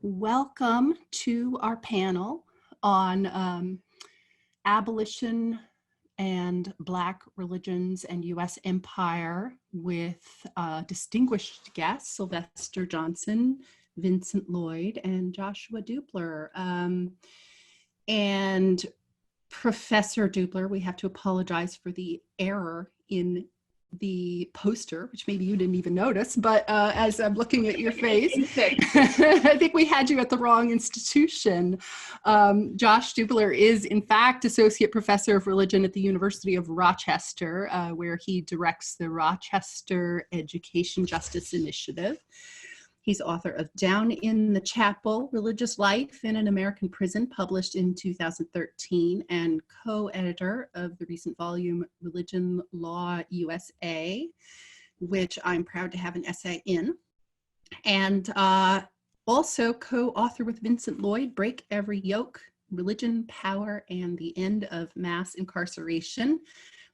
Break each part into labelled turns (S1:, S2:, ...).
S1: Welcome to our panel on abolition and Black religions and U.S. empire with distinguished guests, Sylvester Johnson, Vincent Lloyd, and Joshua Dubler. And Professor Dubler, we have to apologize for the error in the poster, which maybe you didn't even notice, but as I'm looking at your face, I think we had you at the wrong institution. Josh Dubler is, in fact, Associate Professor of Religion at the University of Rochester, where he directs the Rochester Education Justice Initiative. He's author of Down in the Chapel, Religious Life in an American Prison, published in 2013, and co-editor of the recent volume, Religion Law USA, which I'm proud to have an essay in. And also co-author with Vincent Lloyd, Break Every Yoke, Religion, Power, and the End of Mass Incarceration,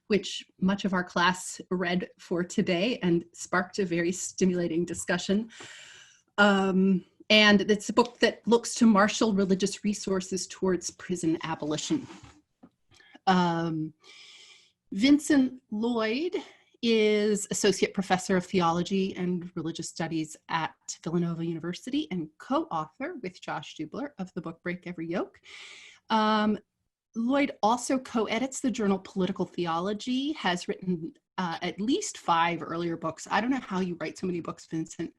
S1: which much of our class read for today and sparked a very stimulating discussion. And it's a book that looks to marshal religious resources towards prison abolition. Vincent Lloyd is Associate Professor of Theology and Religious Studies at Villanova University and co-author with Josh Dubler of the book Break Every Yoke. Lloyd also co-edits the journal Political Theology, has written at least 5 earlier books. I don't know how you write so many books, Vincent.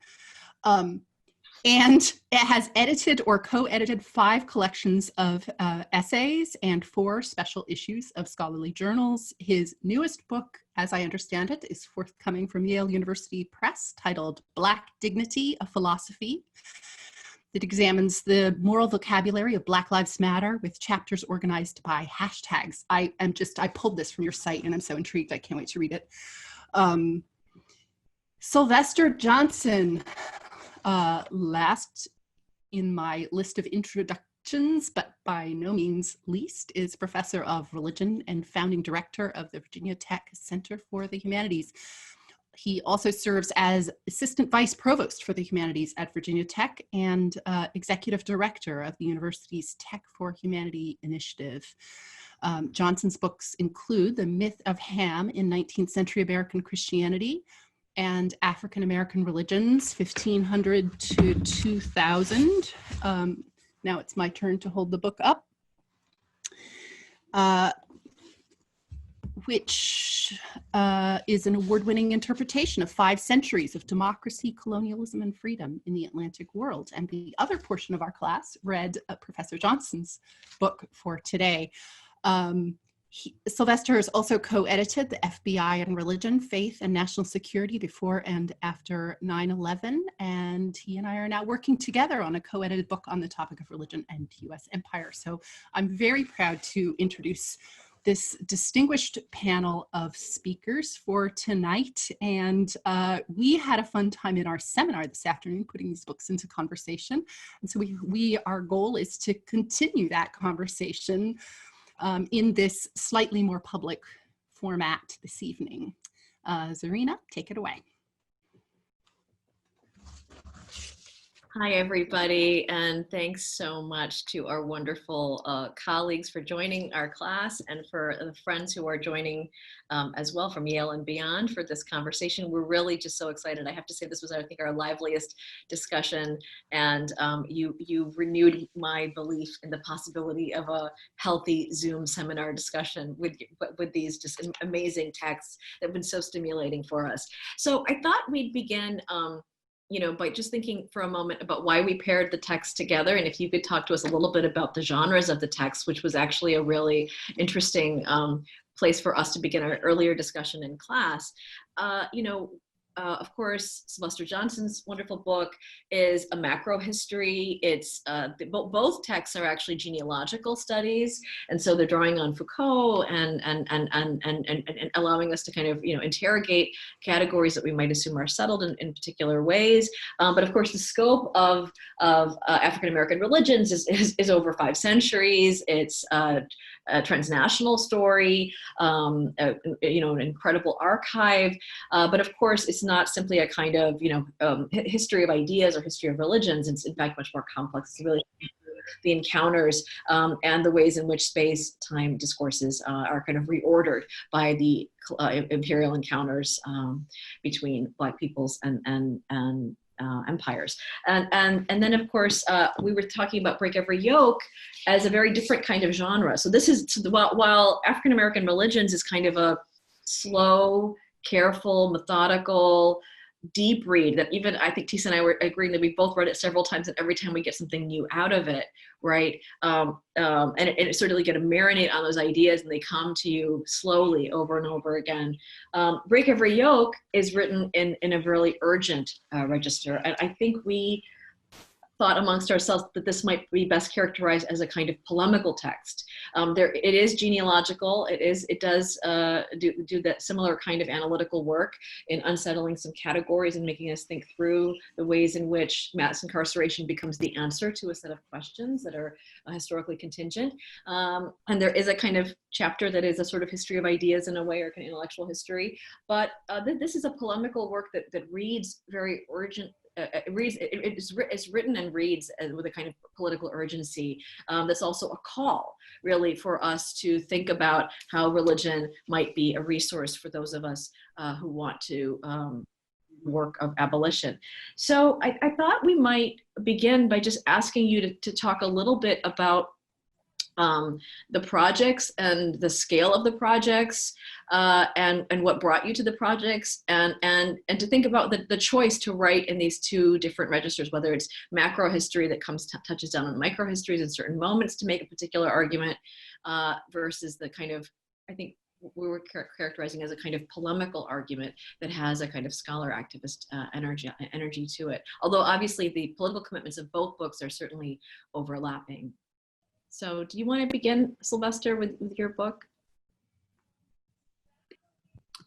S1: And it has edited or co-edited 5 collections of essays and 4 special issues of scholarly journals. His newest book, as I understand it, is forthcoming from Yale University Press, titled Black Dignity, a Philosophy, that examines the moral vocabulary of Black Lives Matter with chapters organized by hashtags. I pulled this from your site and I'm so intrigued, I can't wait to read it. Sylvester Johnson, last in my list of introductions, but by no means least, is Professor of Religion and founding director of the Virginia Tech Center for the Humanities. He also serves as Assistant Vice Provost for the Humanities at Virginia Tech and Executive Director of the university's Tech for Humanity initiative. Johnson's books include The Myth of Ham in 19th Century American Christianity and African American Religions, 1500 to 2000. Now it's my turn to hold the book up, which is an award-winning interpretation of 5 centuries of democracy, colonialism, and freedom in the Atlantic world. And the other portion of our class read Professor Johnson's book for today. Sylvester has also co-edited The FBI and Religion, Faith and National Security Before and After 9/11, and he and I are now working together on a co-edited book on the topic of religion and U.S. empire. So I'm very proud to introduce this distinguished panel of speakers for tonight, and we had a fun time in our seminar this afternoon putting these books into conversation, and so our goal is to continue that conversation in this slightly more public format this evening. Zareena, take it away.
S2: Hi, everybody, and thanks so much to our wonderful colleagues for joining our class and for the friends who are joining as well from Yale and beyond for this conversation. We're really just so excited. I have to say this was, I think, our liveliest discussion, and you renewed my belief in the possibility of a healthy Zoom seminar discussion with these just amazing texts that have been so stimulating for us. So I thought we'd begin by just thinking for a moment about why we paired the text together, and if you could talk to us a little bit about the genres of the text, which was actually a really interesting place for us to begin our earlier discussion in class. Of course, Sylvester Johnson's wonderful book is a macro history. It's both texts are actually genealogical studies, and so they're drawing on Foucault and allowing us to kind of interrogate categories that we might assume are settled in particular ways. But of course, the scope of African American religions is over 5 centuries. It's a transnational story, an incredible archive. But of course, it's it's not simply a kind of, history of ideas or history of religions. It's in fact much more complex. It's really the encounters and the ways in which space-time discourses are kind of reordered by the imperial encounters between Black peoples and empires. And then, of course, we were talking about Break Every Yoke as a very different kind of genre. So this is, while African-American religions is kind of a slow, careful, methodical, deep read that even I think Tisa and I were agreeing that we both read it several times, and every time we get something new out of it, right? And it sort of like get to marinate on those ideas, and they come to you slowly over and over again. Break Every Yoke is written in a really urgent register, and I think we thought amongst ourselves that this might be best characterized as a kind of polemical text. It is genealogical. It does do that similar kind of analytical work in unsettling some categories and making us think through the ways in which mass incarceration becomes the answer to a set of questions that are historically contingent. And there is a kind of chapter that is a sort of history of ideas in a way, or kind of intellectual history. But this is a polemical work that reads very urgent. It's written and reads with a kind of political urgency. That's also a call, really, for us to think about how religion might be a resource for those of us who want to work of abolition. So I thought we might begin by just asking you to talk a little bit about the projects and the scale of the projects, and what brought you to the projects, and to think about the choice to write in these two different registers, whether it's macro history that touches down on micro histories in certain moments to make a particular argument, versus the kind of, I think we were characterizing as a kind of polemical argument that has a kind of scholar activist energy to it. Although obviously the political commitments of both books are certainly overlapping. So do you want to begin, Sylvester, with your book?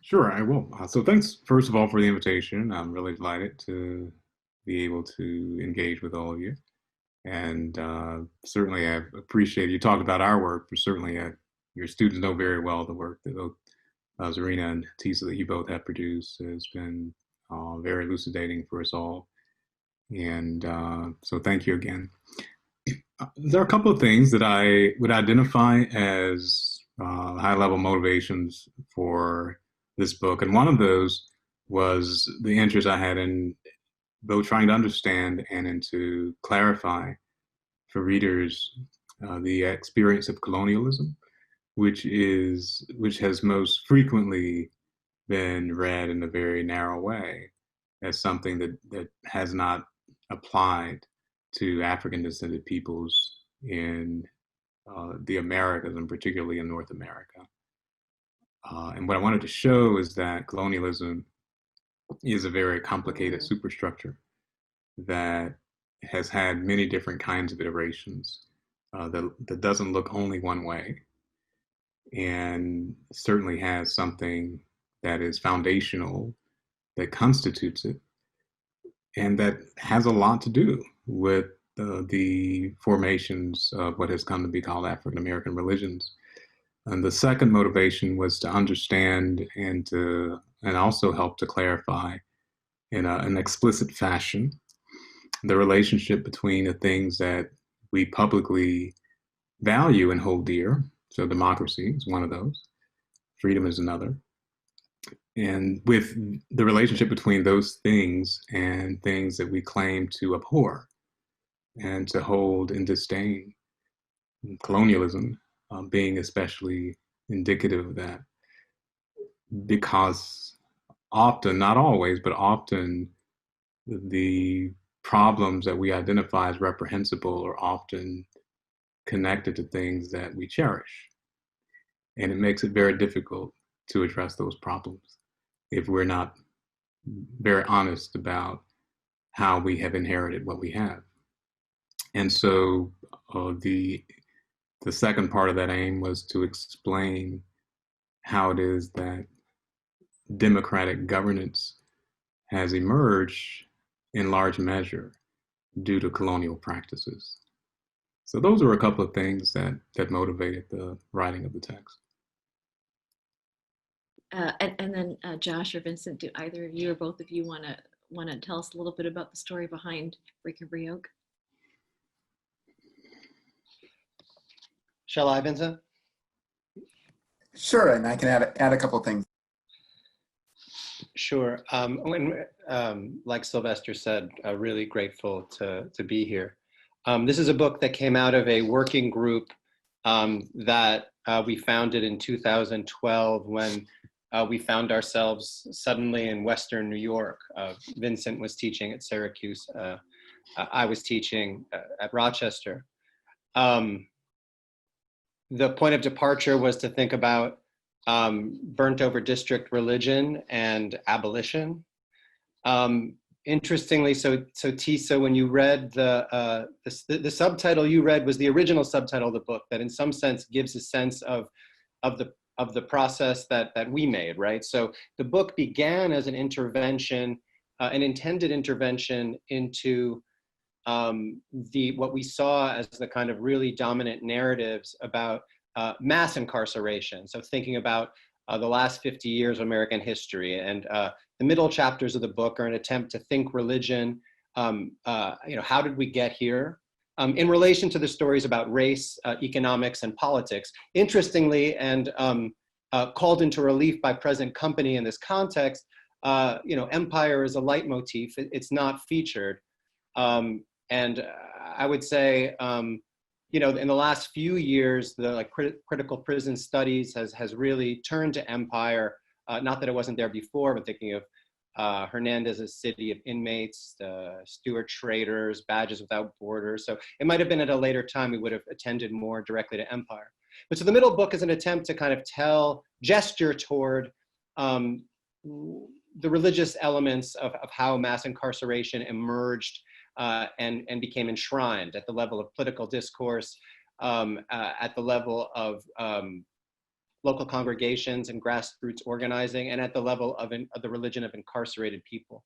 S3: Sure, I will. So thanks, first of all, for the invitation. I'm really delighted to be able to engage with all of you. And certainly I appreciate, you talked about our work, but certainly your students know very well the work that both Zareena and Tisa that you both have produced has been very elucidating for us all. And so thank you again. There are a couple of things that I would identify as high-level motivations for this book. And one of those was the interest I had in both trying to understand and in to clarify for readers the experience of colonialism, which has most frequently been read in a very narrow way as something that has not applied to African descended peoples in the Americas, and particularly in North America. And what I wanted to show is that colonialism is a very complicated superstructure that has had many different kinds of iterations, that doesn't look only one way, and certainly has something that is foundational, that constitutes it, and that has a lot to do with the formations of what has come to be called African American religions. And the second motivation was to understand and also help to clarify in an explicit fashion the relationship between the things that we publicly value and hold dear. So democracy is one of those, freedom is another. And with the relationship between those things and things that we claim to abhor and to hold in disdain, colonialism being especially indicative of that, because often, not always, but often the problems that we identify as reprehensible are often connected to things that we cherish. And it makes it very difficult to address those problems if we're not very honest about how we have inherited what we have. And so the second part of that aim was to explain how it is that democratic governance has emerged in large measure due to colonial practices. So those are a couple of things that motivated the writing of the text.
S2: And then Josh or Vincent, do either of you or both of you want to tell us a little bit about the story behind Break Every Yoke?
S4: Shall I, Vincent?
S5: Sure, and I can add a couple of things.
S4: Sure. Like Sylvester said, really grateful to be here. This is a book that came out of a working group that we founded in 2012 when we found ourselves suddenly in Western New York. Vincent was teaching at Syracuse. I was teaching at Rochester. The point of departure was to think about burnt over district religion and abolition. Interestingly, so Tisa, when you read the subtitle you read was the original subtitle of the book that in some sense gives a sense of the process that we made, right? So the book began as an intervention, an intended intervention into what we saw as the kind of really dominant narratives about mass incarceration. So thinking about the last 50 years of American history, and the middle chapters of the book are an attempt to think religion, how did we get here? In relation to the stories about race, economics, and politics. Interestingly, and called into relief by present company in this context, empire is a leitmotif. It's not featured. And I would say, in the last few years, the critical prison studies has really turned to empire. Not that it wasn't there before, but thinking of Hernandez's City of Inmates, Stuart Schrader's Badges Without Borders. So it might have been at a later time we would have attended more directly to empire. But so the middle book is an attempt to kind of gesture toward the religious elements of how mass incarceration emerged and became enshrined at the level of political discourse, at the level of local congregations and grassroots organizing, and at the level of the religion of incarcerated people.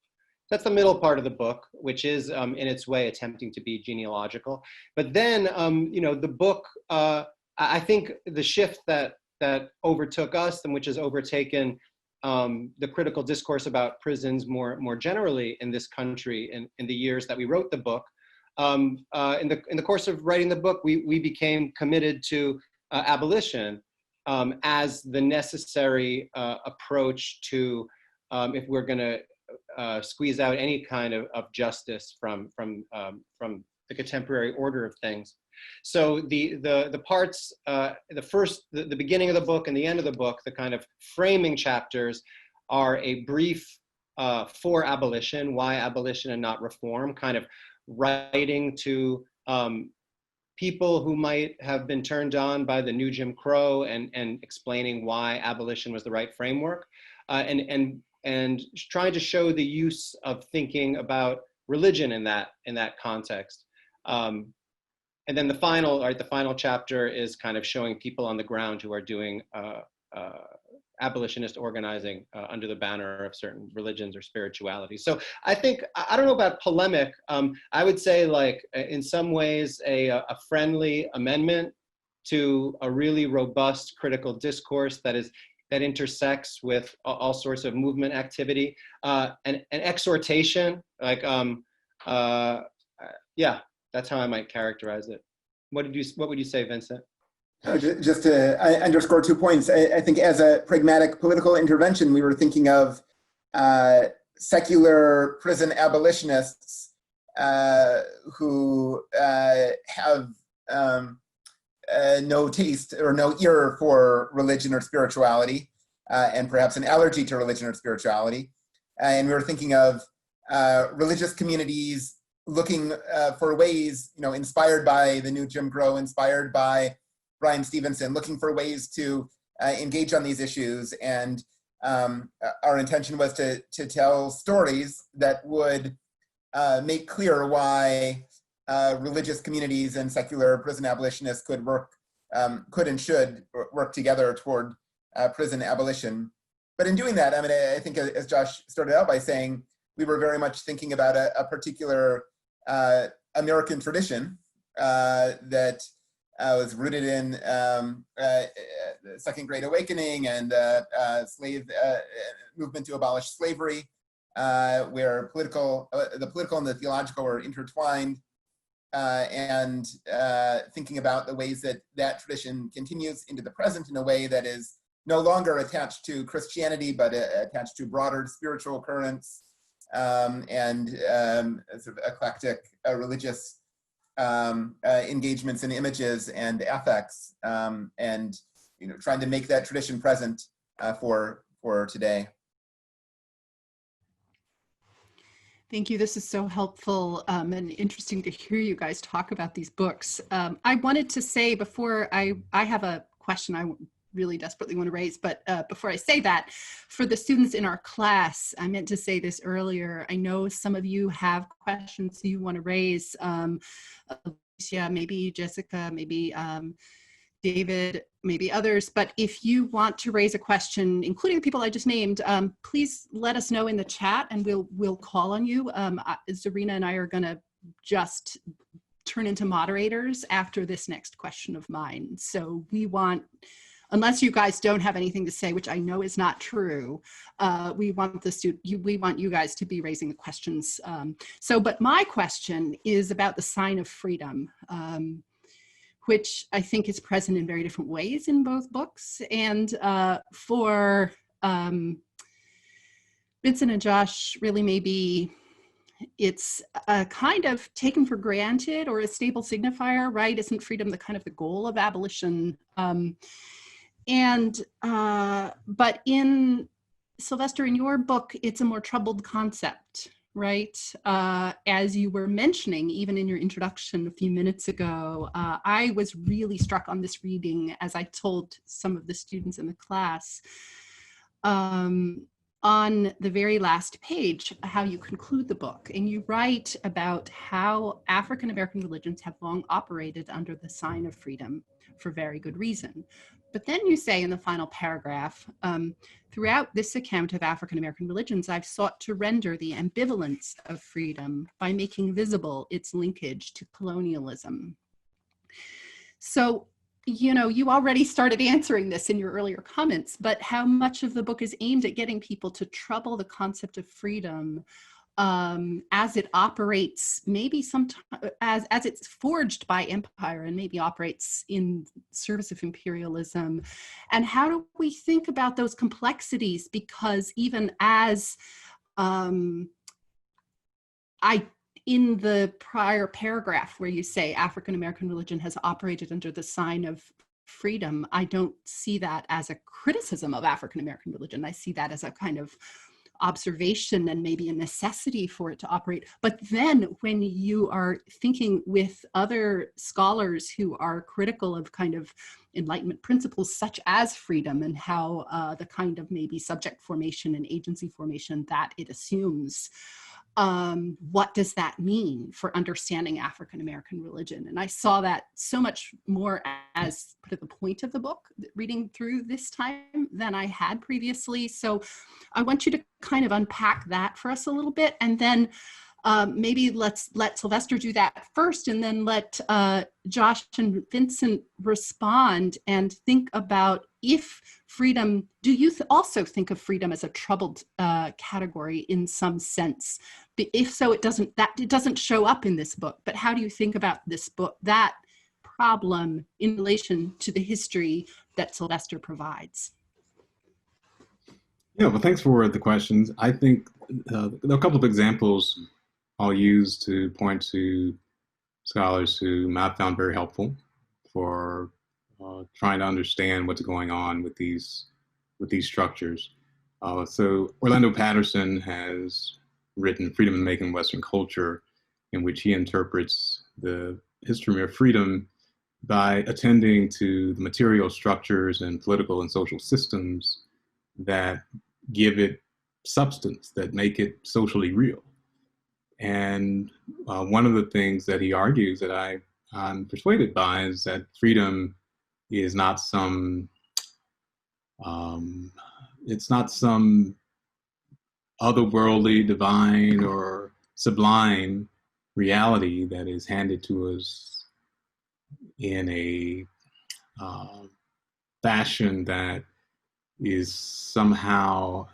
S4: That's the middle part of the book, which is in its way attempting to be genealogical. But then, the book, I think the shift that overtook us and which has overtaken the critical discourse about prisons more generally in this country in the years that we wrote the book. In the course of writing the book, we became committed to abolition as the necessary approach to if we're going to squeeze out any kind of justice from the contemporary order of things. So the parts, the beginning of the book and the end of the book, the kind of framing chapters are a brief for abolition, why abolition and not reform, kind of writing to people who might have been turned on by the new Jim Crow and explaining why abolition was the right framework, and trying to show the use of thinking about religion in that context. And then the final chapter is kind of showing people on the ground who are doing abolitionist organizing under the banner of certain religions or spiritualities. So I think, I don't know about polemic, I would say in some ways a friendly amendment to a really robust critical discourse that intersects with all sorts of movement activity, and exhortation, yeah. That's how I might characterize it. What would you say, Vincent?
S5: Just to underscore 2 points, I think as a pragmatic political intervention, we were thinking of secular prison abolitionists who have no taste or no ear for religion or spirituality, and perhaps an allergy to religion or spirituality. And we were thinking of religious communities looking for ways, inspired by the new Jim Crow, inspired by Bryan Stevenson, looking for ways to engage on these issues. And our intention was to tell stories that would make clear why religious communities and secular prison abolitionists could and should work together toward prison abolition. But in doing that, I think as Josh started out by saying, we were very much thinking about a particular American tradition that was rooted in Second Great Awakening and slave movement to abolish slavery, where the political and the theological are intertwined, and thinking about the ways that that tradition continues into the present in a way that is no longer attached to Christianity, but attached to broader spiritual currents and sort of eclectic religious engagements and images and affects, and trying to make that tradition present for today.
S1: Thank you. This is so helpful and interesting to hear you guys talk about these books. I wanted to say before I have a question I really desperately want to raise, but before I say that, for the students in our class, I meant to say this earlier. I know some of you have questions you want to raise. Alicia, maybe Jessica, maybe David, maybe others, but if you want to raise a question, including the people I just named, please let us know in the chat and we'll call on you. Zareena and I are going to just turn into moderators after this next question of mine. So we want, unless you guys don't have anything to say, which I know is not true, we want you guys to be raising the questions. But my question is about the sign of freedom, which I think is present in very different ways in both books. And for Vincent and Josh, really maybe it's kind of taken for granted or a stable signifier, right? Isn't freedom the kind of the goal of abolition? But in Sylvester, in your book, it's a more troubled concept, right? As you were mentioning, even in your introduction a few minutes ago, I was really struck on this reading, as I told some of the students in the class, on the very last page, how you conclude the book. And you write about how African-American religions have long operated under the sign of freedom for very good reason. But then you say in the final paragraph, throughout this account of African-American religions, I've sought to render the ambivalence of freedom by making visible its linkage to colonialism. So, you already started answering this in your earlier comments, but how much of the book is aimed at getting people to trouble the concept of freedom as it operates, maybe sometimes as it's forged by empire and maybe operates in service of imperialism? And how do we think about those complexities? Because even as in the prior paragraph where you say African-American religion has operated under the sign of freedom, I don't see that as a criticism of African-American religion. I see that as a kind of observation and maybe a necessity for it to operate. But then when you are thinking with other scholars who are critical of kind of Enlightenment principles such as freedom and how the kind of maybe subject formation and agency formation that it assumes, what does that mean for understanding African-American religion? And I saw that so much more as put at the point of the book, reading through this time, than I had previously. So I want you to kind of unpack that for us a little bit, and then maybe let's let Sylvester do that first, and then let Josh and Vincent respond and think about, if freedom, do you also think of freedom as a troubled category in some sense? If so, it doesn't show up in this book, but how do you think about this book, that problem, in relation to the history that Sylvester provides?
S3: Yeah, well, thanks for the questions. I think there are a couple of examples I'll use to point to scholars who I've found very helpful for trying to understand what's going on with these structures. So Orlando Patterson has written Freedom in Making Western Culture, in which he interprets the history of freedom by attending to the material structures and political and social systems that give it substance, that make it socially real. And one of the things that he argues that I'm persuaded by is that freedom is not some, it's not some otherworldly, divine, or sublime reality that is handed to us in a fashion that is somehow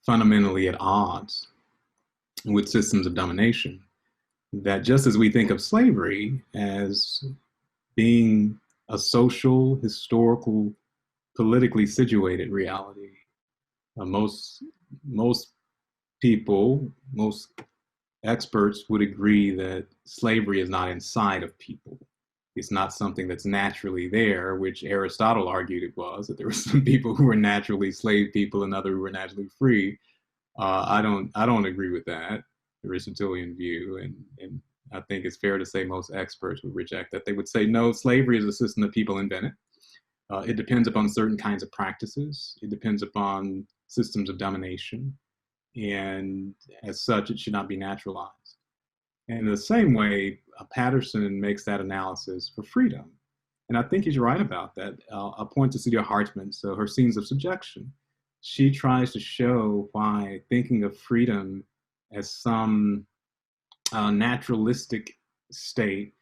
S3: fundamentally at odds with systems of domination. That just as we think of slavery as being a social, historical, politically situated reality, most people, most experts would agree that slavery is not inside of people. It's not something that's naturally there, which Aristotle argued it was, that there were some people who were naturally slave people and others who were naturally free. I don't agree with that, the Aristotelian view, and I think it's fair to say most experts would reject that. They would say, no, slavery is a system that people invented. It depends upon certain kinds of practices. It depends upon systems of domination. And as such, it should not be naturalized. And in the same way, Patterson makes that analysis for freedom. And I think he's right about that. I'll point to Celia Hartman, so her Scenes of Subjection. She tries to show why thinking of freedom as some naturalistic state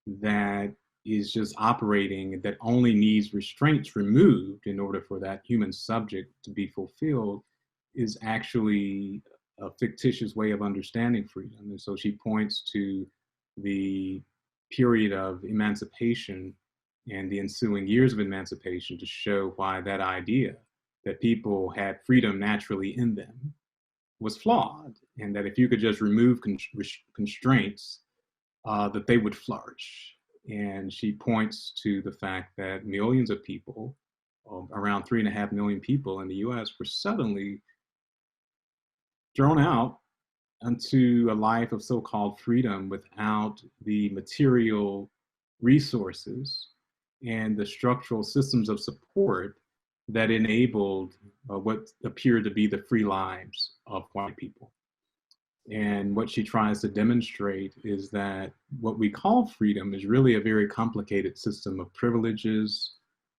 S3: that is just operating, that only needs restraints removed in order for that human subject to be fulfilled, is actually a fictitious way of understanding freedom. And so she points to the period of emancipation and the ensuing years of emancipation to show why that idea that people had freedom naturally in them was flawed, and that if you could just remove constraints, that they would flourish. And she points to the fact that millions of people, around 3.5 million people in the US, were suddenly thrown out into a life of so-called freedom without the material resources and the structural systems of support that enabled what appeared to be the free lives of white people. And what she tries to demonstrate is that what we call freedom is really a very complicated system of privileges,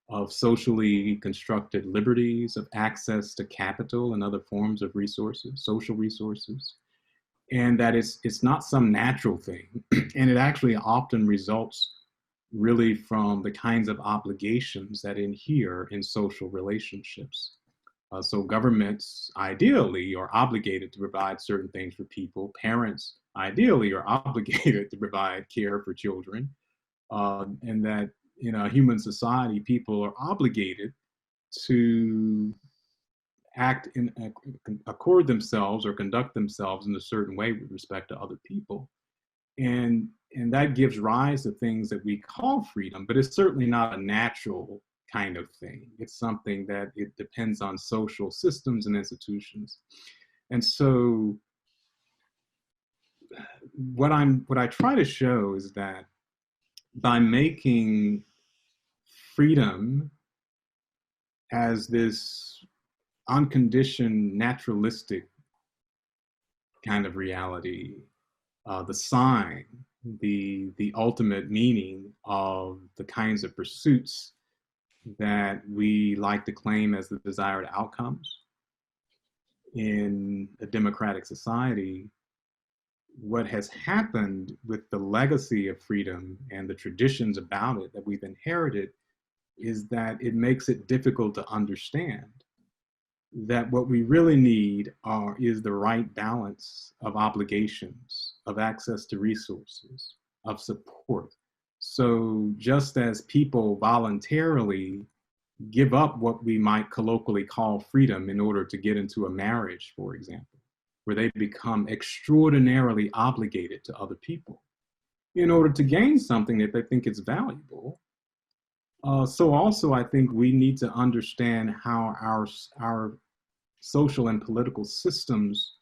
S3: of socially constructed liberties, of access to capital and other forms of resources, social resources. And that it's not some natural thing. And it actually often results really from the kinds of obligations that inhere in social relationships. So governments ideally are obligated to provide certain things for people. Parents ideally are obligated to provide care for children. And that in a human society, people are obligated to act in, accord themselves or conduct themselves in a certain way with respect to other people. And that gives rise to things that we call freedom, but it's certainly not a natural kind of thing. It's something that it depends on social systems and institutions. And so what I try to show is that by making freedom as this unconditioned, naturalistic kind of reality, the sign, the ultimate meaning of the kinds of pursuits that we like to claim as the desired outcomes in a democratic society, what has happened with the legacy of freedom and the traditions about it that we've inherited is that it makes it difficult to understand that what we really need is the right balance of obligations, of access to resources, of support. So just as people voluntarily give up what we might colloquially call freedom in order to get into a marriage, for example, where they become extraordinarily obligated to other people in order to gain something that they think is valuable. So also, I think we need to understand how our social and political systems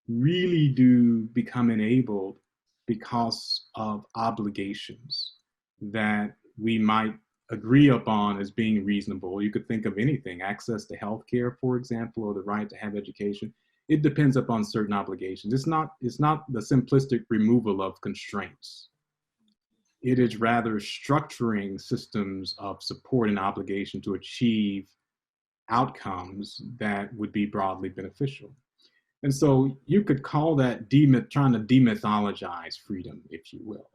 S3: really do become enabled because of obligations that we might agree upon as being reasonable. You could think of anything, access to healthcare, for example, or the right to have education. It depends upon certain obligations. It's not the simplistic removal of constraints. It is rather structuring systems of support and obligation to achieve outcomes that would be broadly beneficial. And so you could call that trying to demythologize freedom, if you will.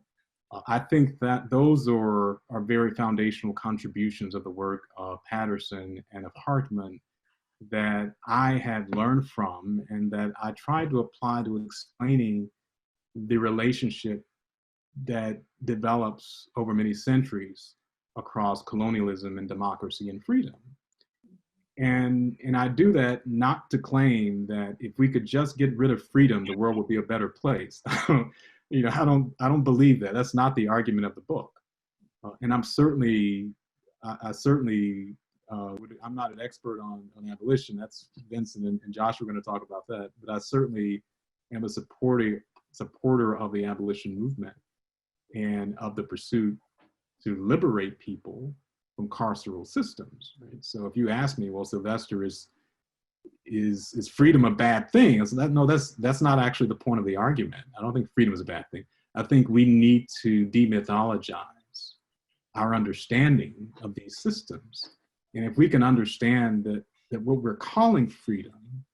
S3: I think that those are very foundational contributions of the work of Patterson and of Hartman that I had learned from and that I tried to apply to explaining the relationship that develops over many centuries across colonialism and democracy and freedom. And I do that not to claim that if we could just get rid of freedom, the world would be a better place. You know, I don't believe that. That's not the argument of the book. And I'm certainly, I'm not an expert on abolition. That's Vincent and Josh are going to talk about that. But I certainly am a supporter of the abolition movement and of the pursuit to liberate people from carceral systems. Right? So if you ask me, well, Sylvester, is freedom a bad thing? No, that's not actually the point of the argument. I don't think freedom is a bad thing. I think we need to demythologize our understanding of these systems. And if we can understand that what we're calling freedom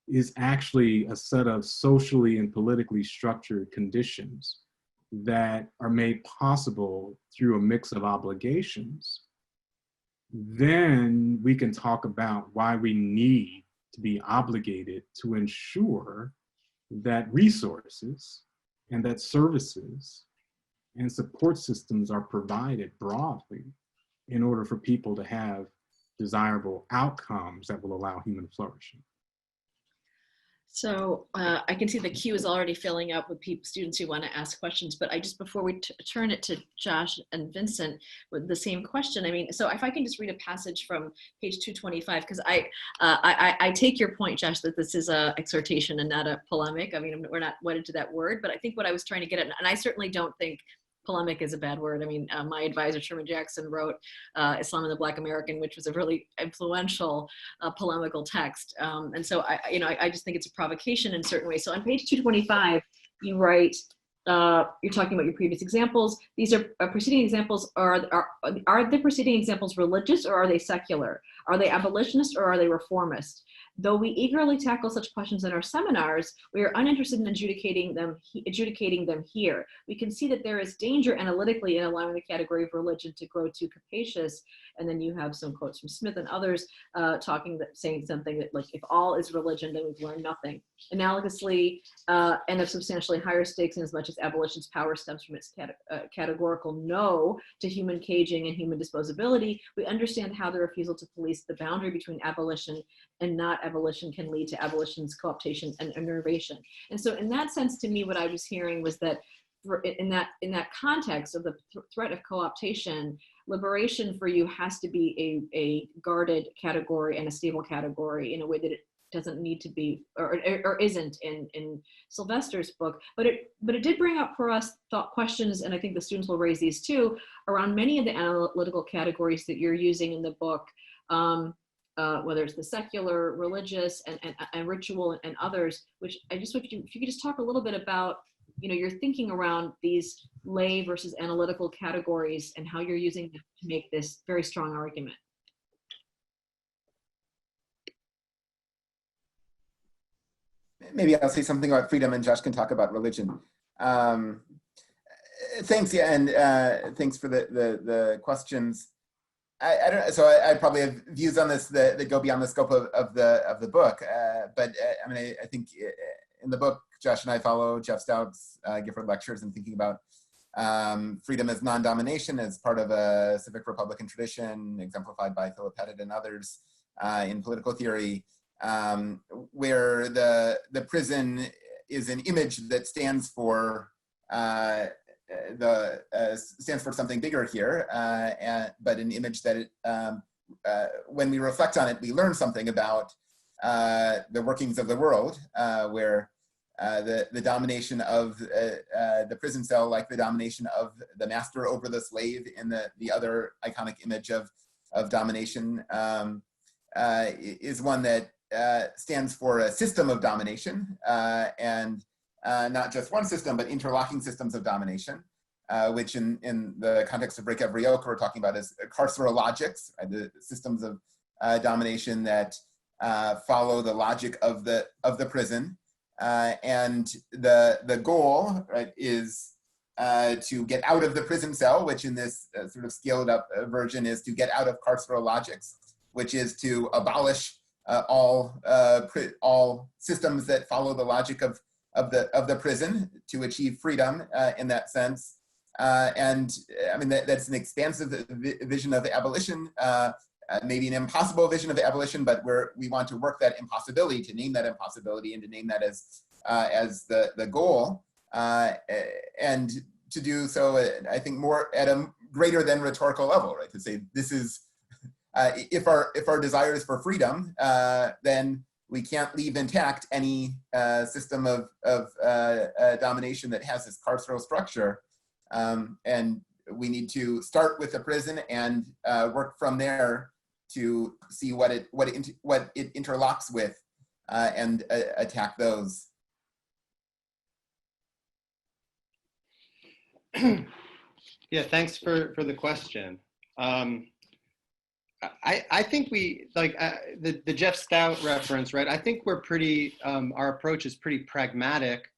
S3: is actually a set of socially and politically structured conditions that are made possible through a mix of obligations, then we can talk about why we need to be obligated to ensure that resources and that services and support systems are provided broadly in order for people to have desirable outcomes that will allow human flourishing.
S2: So I can see the queue is already filling up with students who want to ask questions, but before we turn it to Josh and Vincent with the same question, I mean, so if I can just read a passage from page 225, because I take your point, Josh, that this is a exhortation and not a polemic. I mean, we're not wedded to that word, but I think what I was trying to get at, and I certainly don't think polemic is a bad word. I mean, my advisor, Sherman Jackson, wrote Islam and the Black American, which was a really influential polemical text. And so I just think it's a provocation in certain ways. So on page 225, you write, you're talking about your previous examples. These are preceding examples. Are the preceding examples religious or are they secular? Are they abolitionist or are they reformist? Though we eagerly tackle such questions in our seminars, we are uninterested in adjudicating them here. We can see that there is danger analytically in allowing the category of religion to grow too capacious. And then you have some quotes from Smith and others saying something that, like, if all is religion, then we've learned nothing. Analogously, and of substantially higher stakes in as much as abolition's power stems from its categorical no to human caging and human disposability, we understand how the refusal to police the boundary between abolition and not abolition can lead to abolition's co-optation and innervation. And so in that sense, to me, what I was hearing was that in that context of the threat of co-optation, liberation for you has to be a guarded category and a stable category in a way that it doesn't need to be or isn't in Sylvester's book. But it did bring up for us questions, and I think the students will raise these too, around many of the analytical categories that you're using in the book. Whether it's the secular, religious, and ritual, and others, which I just, if you could just talk a little bit about, your thinking around these lay versus analytical categories and how you're using them to make this very strong argument.
S5: Maybe I'll say something about freedom and Josh can talk about religion. Thanks, yeah, and thanks for the questions. I don't know, so I probably have views on this that go beyond the scope of the book. But I mean, I think in the book, Josh and I follow Jeff Stout's Gifford lectures and thinking about freedom as non-domination as part of a civic republican tradition exemplified by Philip Pettit and others in political theory, where the prison is an image that stands for something bigger here, but an image that when we reflect on it, we learn something about the workings of the world, where the domination of the prison cell, like the domination of the master over the slave in the other iconic image of domination, is one that stands for a system of domination, and not just one system, but interlocking systems of domination, which in the context of Break Every Yoke, we're talking about as carceral logics, right? The systems of domination that follow the logic of the prison. And the goal, right, is to get out of the prison cell, which in this sort of scaled up version is to get out of carceral logics, which is to abolish all systems that follow the logic of the prison to achieve freedom in that sense. And I mean, that's an expansive vision of abolition, maybe an impossible vision of abolition, but we want to work that impossibility, to name that impossibility and to name that as the goal. And to do so, I think more at a greater than rhetorical level, right? To say this is, if our desire is for freedom, then we can't leave intact any system of domination that has this carceral structure, and we need to start with the prison and work from there to see what it interlocks with and attack those.
S4: Yeah, thanks for the question. I think we, like the Jeff Stout reference, right? I think we're pretty, our approach is pretty pragmatic,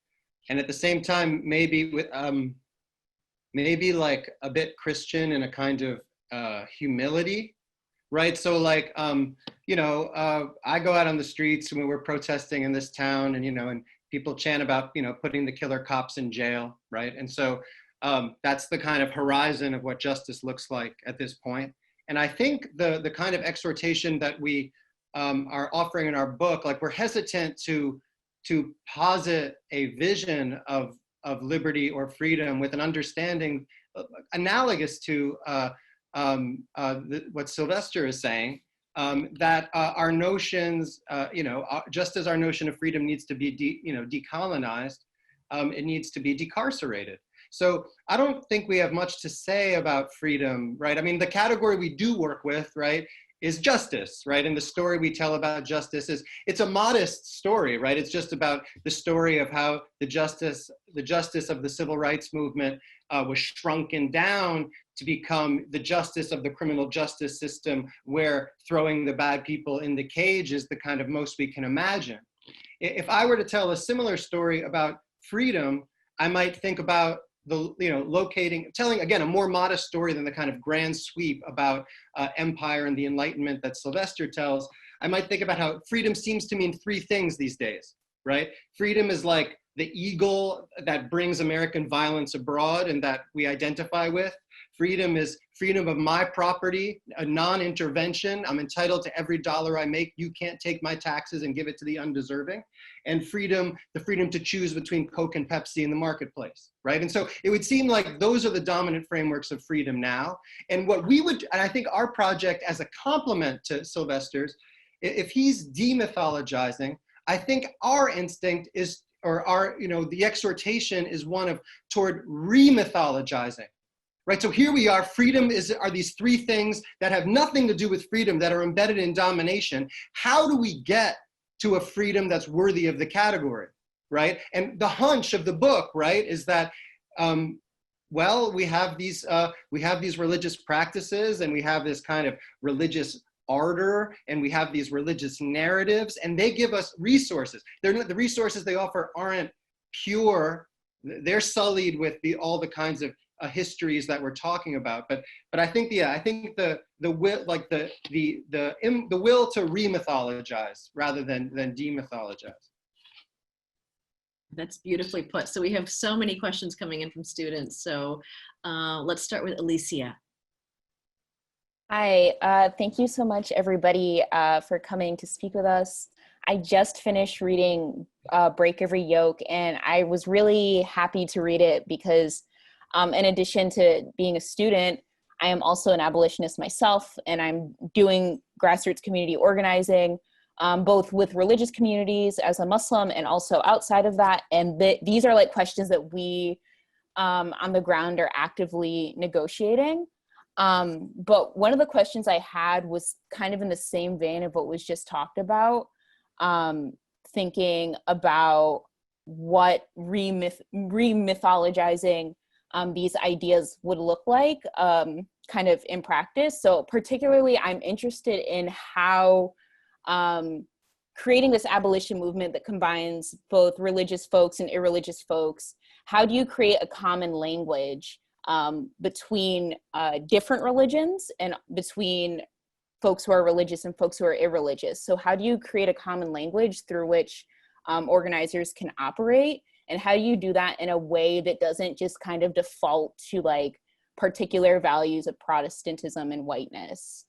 S4: and at the same time, maybe with, maybe like a bit Christian in a kind of humility, right? So like, you know, I go out on the streets when we're protesting in this town, and, you know, and people chant about, you know, putting the killer cops in jail, right? And so that's the kind of horizon of what justice looks like at this point. And I think the kind of exhortation that we are offering in our book, like we're hesitant to posit a vision of liberty or freedom with an understanding analogous to what Sylvester is saying, that our notions, you know, just as our notion of freedom needs to be decolonized, it needs to be decarcerated. So I don't think we have much to say about freedom, right? I mean, the category we do work with, right, is justice, right? And the story we tell about justice it's a modest story, right? It's just about the story of how the justice of the civil rights movement was shrunken down to become the justice of the criminal justice system, where throwing the bad people in the cage is the kind of most we can imagine. If I were to tell a similar story about freedom, I might think about telling again a more modest story than the kind of grand sweep about empire and the Enlightenment that Sylvester tells. I might think about how freedom seems to mean three things these days, right? Freedom is like the eagle that brings American violence abroad and that we identify with. Freedom is freedom of my property, a non-intervention. I'm entitled to every dollar I make. You can't take my taxes and give it to the undeserving. And freedom, the freedom to choose between Coke and Pepsi in the marketplace, right? And so it would seem like those are the dominant frameworks of freedom now. And what we would, and I think our project as a complement to Sylvester's, if he's demythologizing, I think our instinct is, or our, the exhortation is one of toward re-mythologizing. Right, so here we are, freedom are these three things that have nothing to do with freedom, that are embedded in domination. How do we get to a freedom that's worthy of the category, right? And the hunch of the book, right, is that, well, we have these religious practices, and we have this kind of religious ardor, and we have these religious narratives, and they give us resources. The resources they offer aren't pure. They're sullied with all the kinds of histories that we're talking about, but I think the will, like the will to re-mythologize rather than demythologize.
S2: That's beautifully put. So we have so many questions coming in from students. So let's start with Alicia.
S6: Hi, thank you so much, everybody, for coming to speak with us. I just finished reading Break Every Yoke, and I was really happy to read it because in addition to being a student, I am also an abolitionist myself, and I'm doing grassroots community organizing, both with religious communities as a Muslim and also outside of that. And these are like questions that we on the ground are actively negotiating. But one of the questions I had was kind of in the same vein of what was just talked about, thinking about what re-mythologizing these ideas would look like kind of in practice. So particularly I'm interested in how creating this abolition movement that combines both religious folks and irreligious folks, how do you create a common language between different religions and between folks who are religious and folks who are irreligious? So how do you create a common language through which organizers can operate? And how do you do that in a way that doesn't just kind of default to like particular values of Protestantism and whiteness?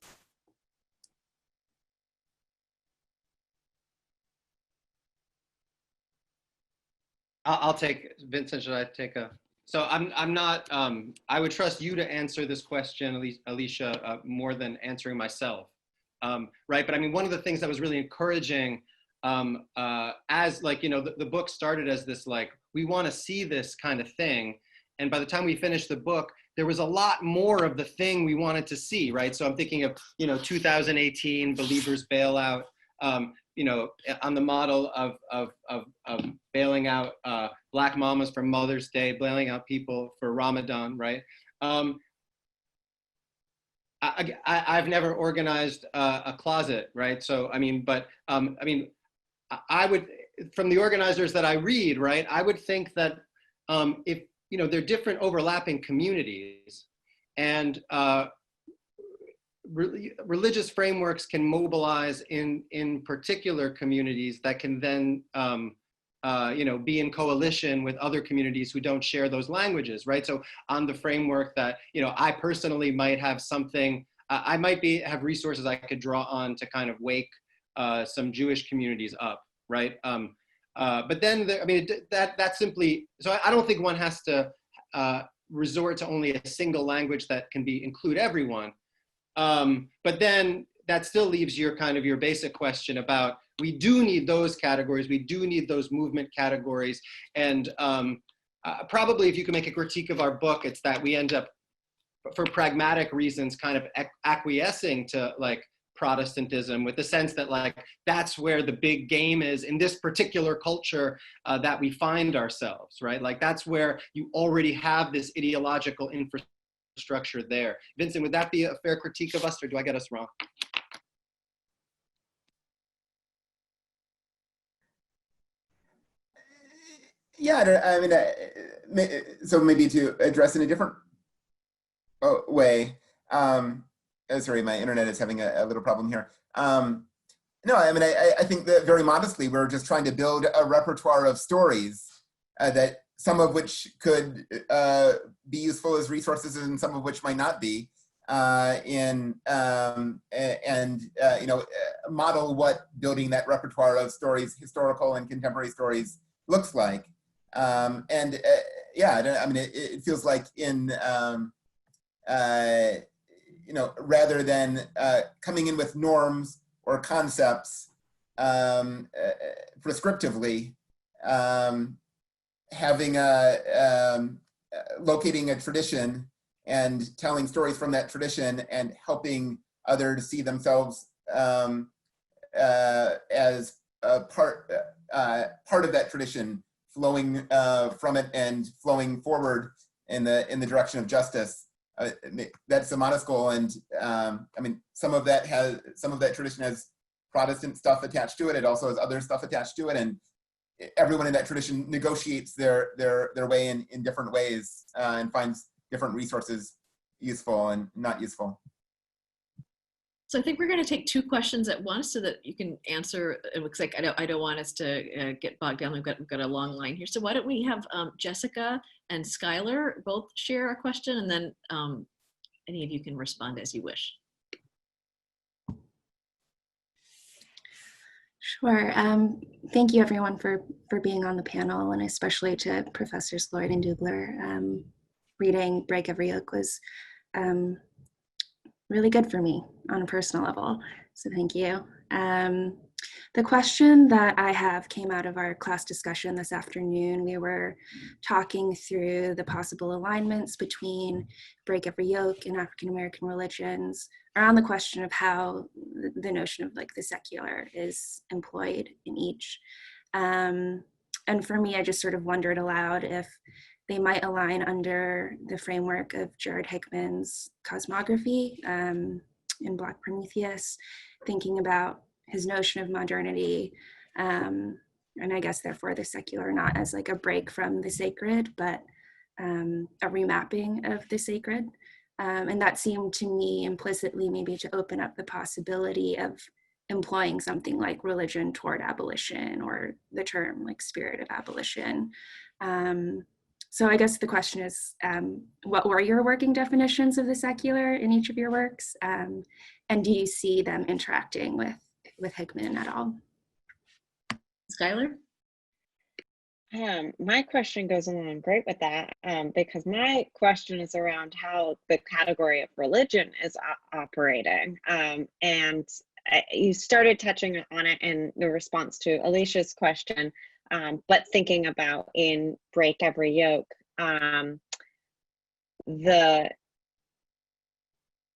S4: I'll take, Vincent, should I take a, so I'm not, I would trust you to answer this question, Alicia, more than answering myself, right? But I mean, one of the things that was really encouraging as like, you know, the book started as this, like, we want to see this kind of thing. And by the time we finished the book, there was a lot more of the thing we wanted to see, right? So I'm thinking of, you know, 2018, Believers Bailout, you know, on the model of bailing out Black mamas for Mother's Day, bailing out people for Ramadan, right? I've never organized a closet, right? So, I mean, but, I mean, I would, from the organizers that I read, right, I would think that if, you know, they're different overlapping communities, and religious frameworks can mobilize in particular communities that can then, you know, be in coalition with other communities who don't share those languages, right? So on the framework that, you know, I personally might have something, I might have resources I could draw on to kind of wake some Jewish communities up, right? But then, I mean, that simply, so I don't think one has to resort to only a single language that can include everyone. But then that still leaves your kind of your basic question about, we do need those categories, we do need those movement categories. And probably if you can make a critique of our book, it's that we end up, for pragmatic reasons, kind of acquiescing to like Protestantism, with the sense that like, that's where the big game is in this particular culture that we find ourselves, right? Like that's where you already have this ideological infrastructure there. Vincent, would that be a fair critique of us, or do I get us wrong?
S5: Yeah, I mean, so maybe to address in a different way. Sorry, my internet is having a little problem here. No, I mean, I think that very modestly, we're just trying to build a repertoire of stories that some of which could be useful as resources and some of which might not be, and you know, model what building that repertoire of stories, historical and contemporary stories, looks like. Yeah, I mean, it feels like in, you know, rather than coming in with norms or concepts prescriptively, having locating a tradition and telling stories from that tradition and helping others see themselves as a part of that tradition, flowing from it and flowing forward in the direction of justice. That's a modest goal, and I mean, some of that tradition has Protestant stuff attached to it. It also has other stuff attached to it, and everyone in that tradition negotiates their way in different ways and finds different resources useful and not useful.
S2: So I think we're going to take two questions at once so that you can answer. It looks like I don't want us to get bogged down. We've got a long line here. So why don't we have Jessica and Skylar both share a question, and then any of you can respond as you wish.
S7: Sure. Thank you everyone for being on the panel, and especially to Professors Lloyd and Dubler. Reading Break Every Yoke was really good for me on a personal level, so thank you. The question that I have came out of our class discussion this afternoon. We were talking through the possible alignments between Break Every Yoke and African American religions around the question of how the notion of like the secular is employed in each. And for me, I just sort of wondered aloud if they might align under the framework of Jared Hickman's cosmography in Black Prometheus, thinking about his notion of modernity, and I guess therefore the secular not as like a break from the sacred, but a remapping of the sacred. And that seemed to me implicitly maybe to open up the possibility of employing something like religion toward abolition, or the term like spirit of abolition. So I guess the question is, what were your working definitions of the secular in each of your works? And do you see them interacting with Hickman at all?
S2: Skylar?
S8: My question goes along great with that, because my question is around how the category of religion is operating. And you started touching on it in the response to Alicia's question, but thinking about in Break Every Yoke,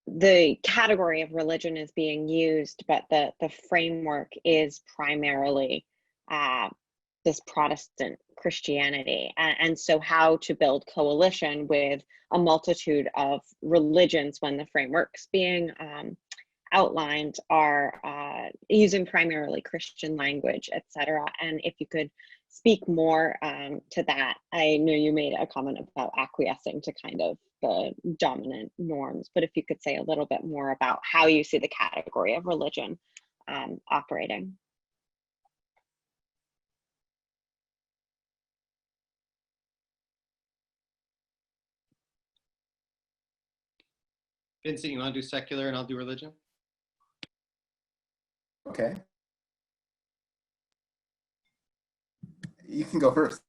S8: the category of religion is being used, but the framework is primarily this Protestant Christianity. And so how to build coalition with a multitude of religions when the frameworks being outlined are using primarily Christian language, etc. And if you could speak more to that. I know you made a comment about acquiescing to kind of the dominant norms, but if you could say a little bit more about how you see the category of religion operating.
S4: Vincent, you want to do secular and I'll do religion?
S5: Okay. You can go first.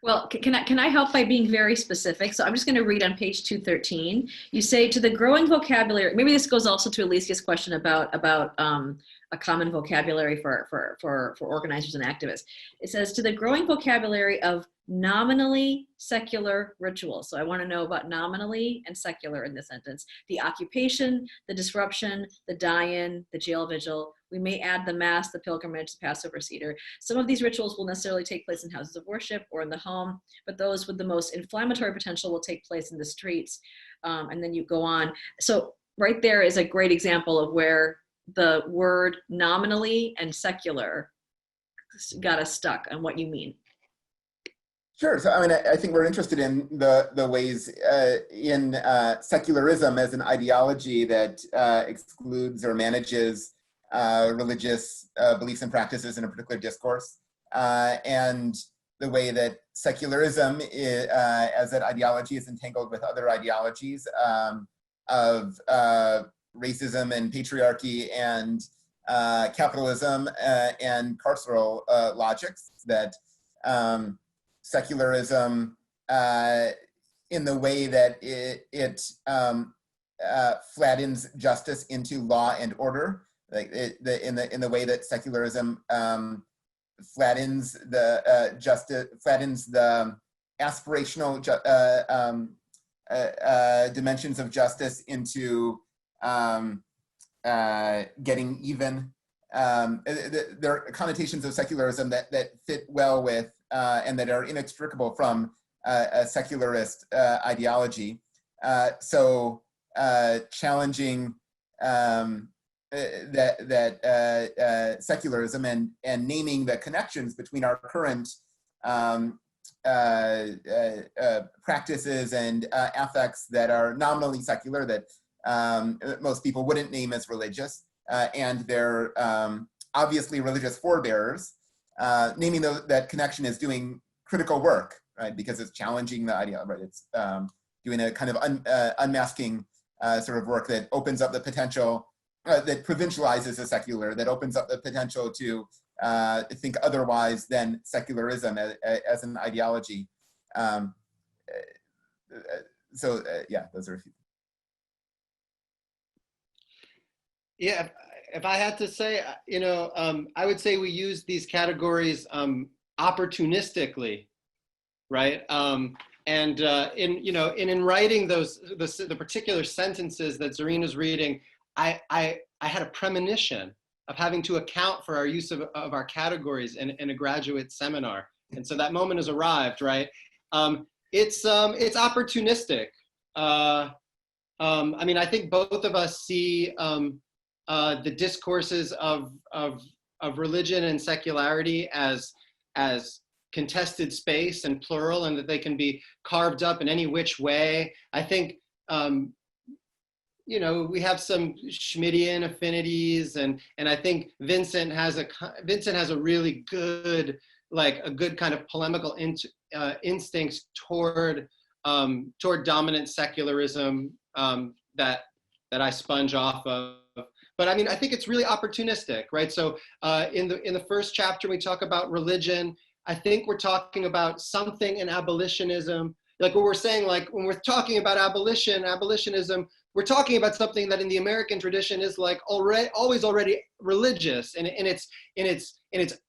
S2: Well, can I help by being very specific? So I'm just going to read on page 213. You say, to the growing vocabulary, maybe this goes also to Alicia's question about a common vocabulary for organizers and activists. It says, to the growing vocabulary of nominally secular rituals. So I want to know about nominally and secular in this sentence. The occupation, the disruption, the die-in, the jail vigil. We may add the mass, the pilgrimage, the Passover Seder. Some of these rituals will necessarily take place in houses of worship or in the home, but those with the most inflammatory potential will take place in the streets. And then you go on. So right there is a great example of where the word nominally and secular got us stuck on what you mean.
S5: Sure. So I mean, I think we're interested in the ways in secularism as an ideology that excludes or manages religious beliefs and practices in a particular discourse, and the way that secularism as an ideology is entangled with other ideologies of racism and patriarchy and capitalism and carceral logics, that secularism in the way that it flattens justice into law and order, like in the way that secularism flattens the aspirational dimensions dimensions of into getting even. There are connotations of secularism that fit well with and that are inextricable from a secularist ideology. So challenging secularism and naming the connections between our current practices and affects that are nominally secular, that most people wouldn't name as religious, and their obviously religious forebearers, naming that connection is doing critical work, right? Because it's challenging the idea, right? It's doing a kind of unmasking sort of work that opens up the potential, that provincializes the secular, that opens up the potential to think otherwise than secularism as an ideology. Yeah, those are a few.
S4: Yeah, if I had to say, I would say we use these categories opportunistically, right? In writing the particular sentences that Zareena's reading, I had a premonition of having to account for our use of our categories in a graduate seminar, and so that moment has arrived, right? It's opportunistic. I mean, I think both of us see the discourses of religion and secularity as contested space and plural, and that they can be carved up in any which way. I think, you know, we have some Schmittian affinities, and I think Vincent has a really good, like a good kind of polemical instinct toward dominant secularism that I sponge off of. But I mean, I think it's really opportunistic, right? So in the first chapter, we talk about religion. I think we're talking about something in abolitionism. Like what we're saying, like when we're talking about abolitionism, we're talking about something that in the American tradition is like always already religious, and in its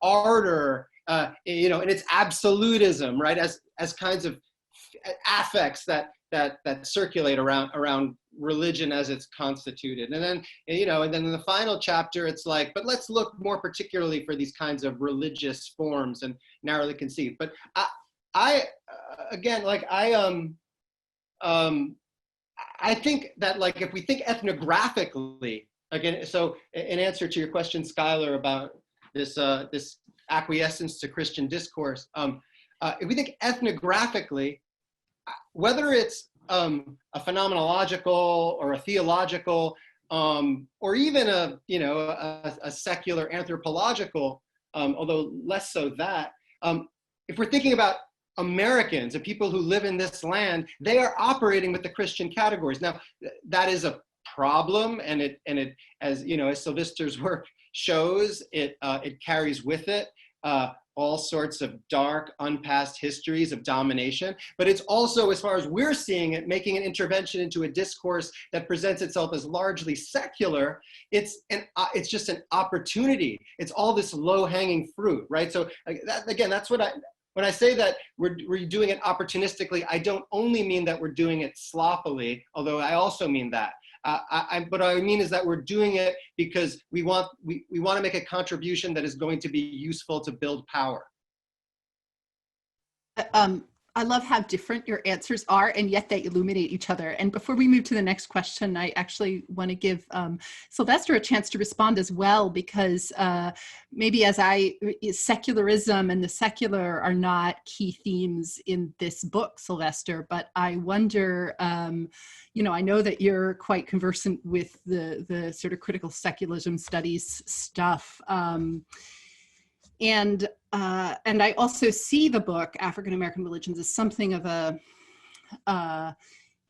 S4: ardor, you know, in its absolutism, right? As kinds of affects that circulate around religion as it's constituted. And then, you know, and then in the final chapter, it's like, but let's look more particularly for these kinds of religious forms and narrowly conceived. But I again, like I think that, like, if we think ethnographically, again, so in answer to your question, Skylar, about this this acquiescence to Christian discourse, if we think ethnographically, whether it's a phenomenological or a theological, or even a secular anthropological, although less so that, if we're thinking about Americans and people who live in this land, they are operating with the Christian categories. Now, that is a problem, and it as you know, as Sylvester's work shows, it carries with it all sorts of dark, unpassed histories of domination. But it's also, as far as we're seeing it, making an intervention into a discourse that presents itself as largely secular. It's just an opportunity. It's all this low-hanging fruit, right? So again, that's what when I say that we're doing it opportunistically, I don't only mean that we're doing it sloppily, although I also mean that. What I mean is that we're doing it because we want to make a contribution that is going to be useful to build power.
S1: I love how different your answers are, and yet they illuminate each other. And before we move to the next question, I actually want to give Sylvester a chance to respond as well, because maybe secularism and the secular are not key themes in this book, Sylvester, but I wonder, you know, I know that you're quite conversant with the sort of critical secularism studies stuff. And I also see the book African American Religions as something of a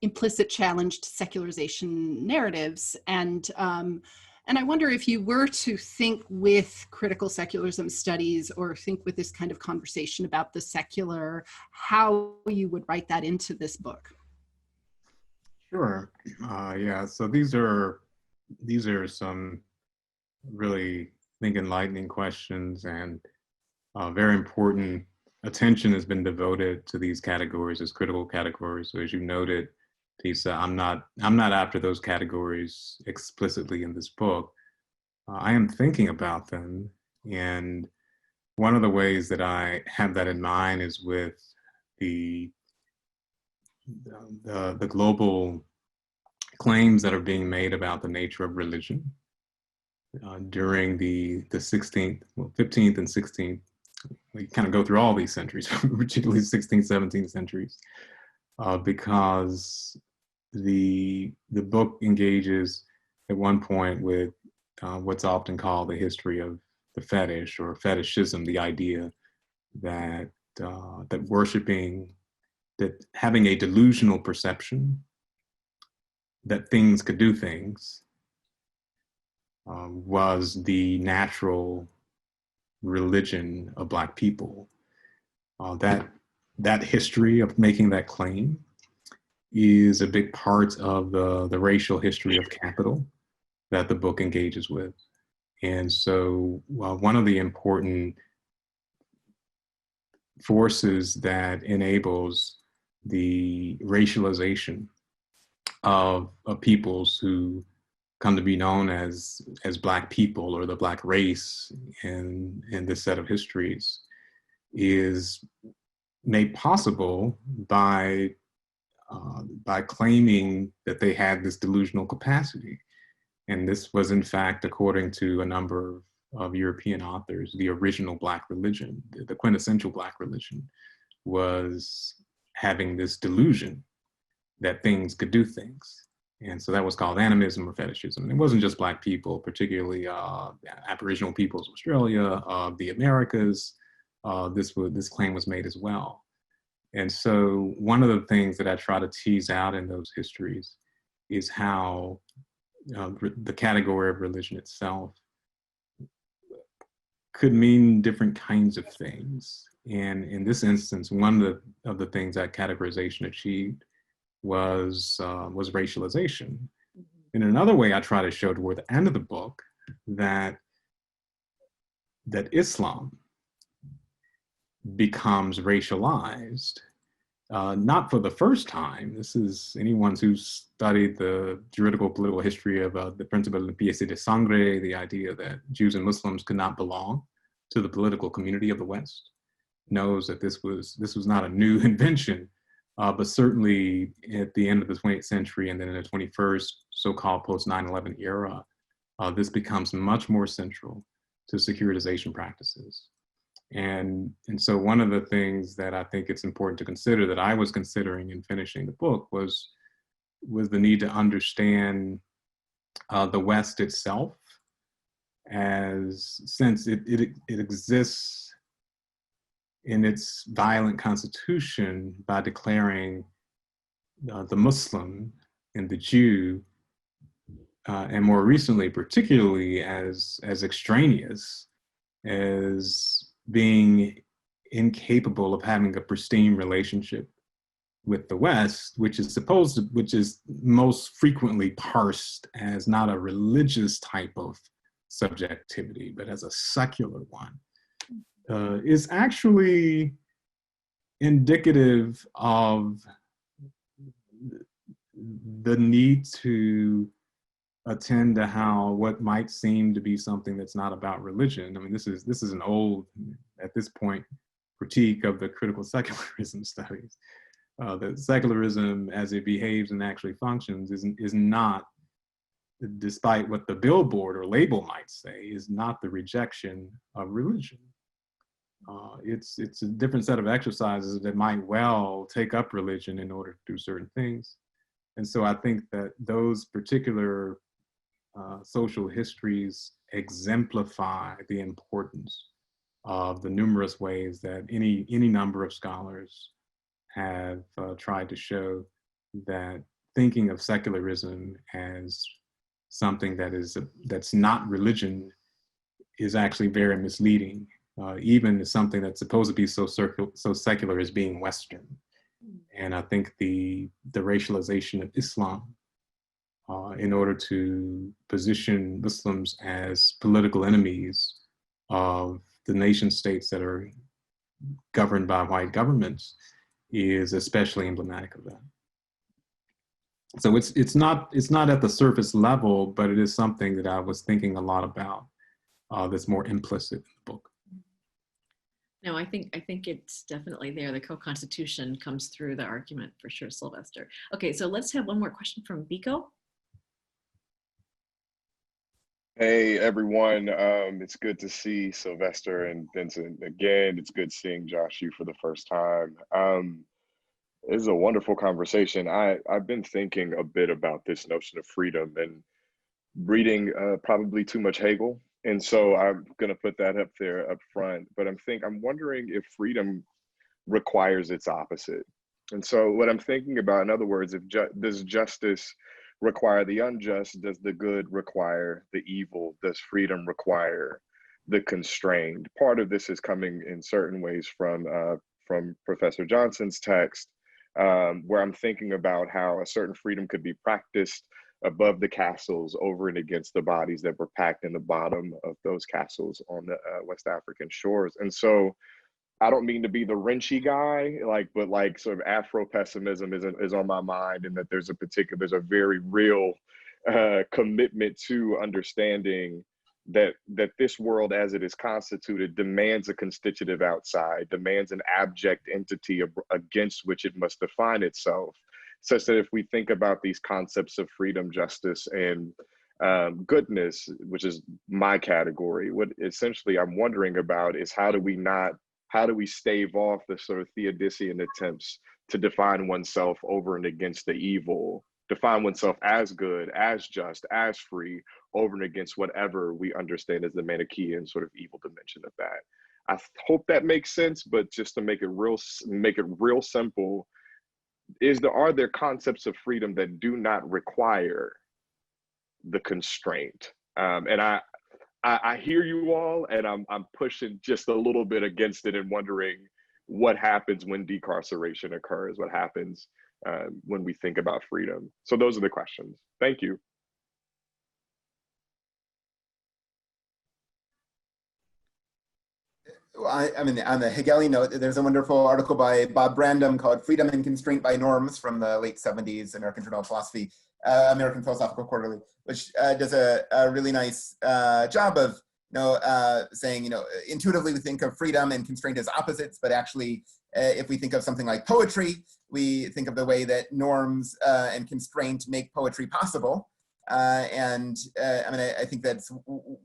S1: implicit challenge to secularization narratives. And I wonder if you were to think with critical secularism studies, or think with this kind of conversation about the secular, how you would write that into this book.
S3: Sure. Yeah. So these are some really, I think, enlightening questions, and very important attention has been devoted to these categories as critical categories. So as you noted, Tisa, I'm not after those categories explicitly in this book. I am thinking about them, and one of the ways that I have that in mind is with the global claims that are being made about the nature of religion during the 15th and 16th. We kind of go through all these centuries, particularly 16th, 17th centuries, because the book engages at one point with what's often called the history of the fetish, or fetishism, the idea that that having a delusional perception that things could do things was the natural religion of Black people. That history of making that claim is a big part of the racial history of capital that the book engages with. And so one of the important forces that enables the racialization of peoples who come to be known as Black people, or the Black race in this set of histories, is made possible by by claiming that they had this delusional capacity. And this was, in fact, according to a number of European authors, the original Black religion, the quintessential Black religion, was having this delusion that things could do things. And so that was called animism or fetishism. And it wasn't just Black people, particularly Aboriginal peoples of Australia, the Americas. This claim was made as well. And so one of the things that I try to tease out in those histories is how the category of religion itself could mean different kinds of things. And in this instance, one of the things that categorization achieved was racialization. In another way, I try to show toward the end of the book that Islam becomes racialized, not for the first time. This is anyone who's studied the juridical political history of the principle of limpieza de sangre, the idea that Jews and Muslims could not belong to the political community of the West, knows that this was not a new invention, but certainly at the end of the 20th century and then in the 21st, so-called post-9/11 era, this becomes much more central to securitization practices. And so one of the things that I think it's important to consider, that I was considering in finishing the book, was the need to understand the West itself, since it exists in its violent constitution by declaring the Muslim and the Jew, and more recently, particularly as extraneous, as being incapable of having a pristine relationship with the West, which is most frequently parsed as not a religious type of subjectivity, but as a secular one, is actually indicative of the need to attend to how what might seem to be something that's not about religion. I mean, this is an old, at this point, critique of the critical secularism studies. That secularism, as it behaves and actually functions, is not, despite what the billboard or label might say, is not the rejection of religion. It's a different set of exercises that might well take up religion in order to do certain things. And so I think that those particular social histories exemplify the importance of the numerous ways that any number of scholars have tried to show that thinking of secularism as something that's not religion is actually very misleading, even as something that's supposed to be so secular as being Western. And I think the racialization of Islam, in order to position Muslims as political enemies of the nation states that are governed by white governments, is especially emblematic of that. So it's not at the surface level, but it is something that I was thinking a lot about, that's more implicit in the book.
S2: No, I think it's definitely there. The co-constitution comes through the argument for sure, Sylvester. Okay, so let's have one more question from Biko.
S9: Hey everyone, it's good to see Sylvester and Vincent again. It's good seeing Josh, you for the first time. This is a wonderful conversation. I've been thinking a bit about this notion of freedom and reading probably too much Hegel. And so I'm gonna put that up there up front, but I'm wondering if freedom requires its opposite. And so what I'm thinking about, in other words, does justice require the unjust? Does the good require the evil? Does freedom require the constrained? Part of this is coming in certain ways from Professor Johnson's text, where I'm thinking about how a certain freedom could be practiced above the castles, over and against the bodies that were packed in the bottom of those castles on the West African shores. And so I don't mean to be the wrenchy guy, but sort of Afro-pessimism is on my mind, and that there's a very real commitment to understanding that this world as it is constituted demands a constitutive outside, demands an abject entity against which it must define itself. such that if we think about these concepts of freedom, justice, and goodness, which is my category, what essentially I'm wondering about is how do we stave off the sort of Theodician attempts to define oneself over and against the evil, define oneself as good, as just, as free, over and against whatever we understand as the Manichaean sort of evil dimension of that. I hope that makes sense, but just to make it real simple, are there concepts of freedom that do not require the constraint? And I hear you all, and I'm pushing just a little bit against it and wondering what happens when decarceration occurs, what happens when we think about freedom. So those are the questions. Thank you.
S5: I mean, on the Hegelian note, there's a wonderful article by Bob Brandom called Freedom and Constraint by Norms from the late 70s, American Journal of Philosophy, American Philosophical Quarterly, which does a really nice job of, saying, intuitively we think of freedom and constraint as opposites, but actually, if we think of something like poetry, we think of the way that norms and constraint make poetry possible. I think that's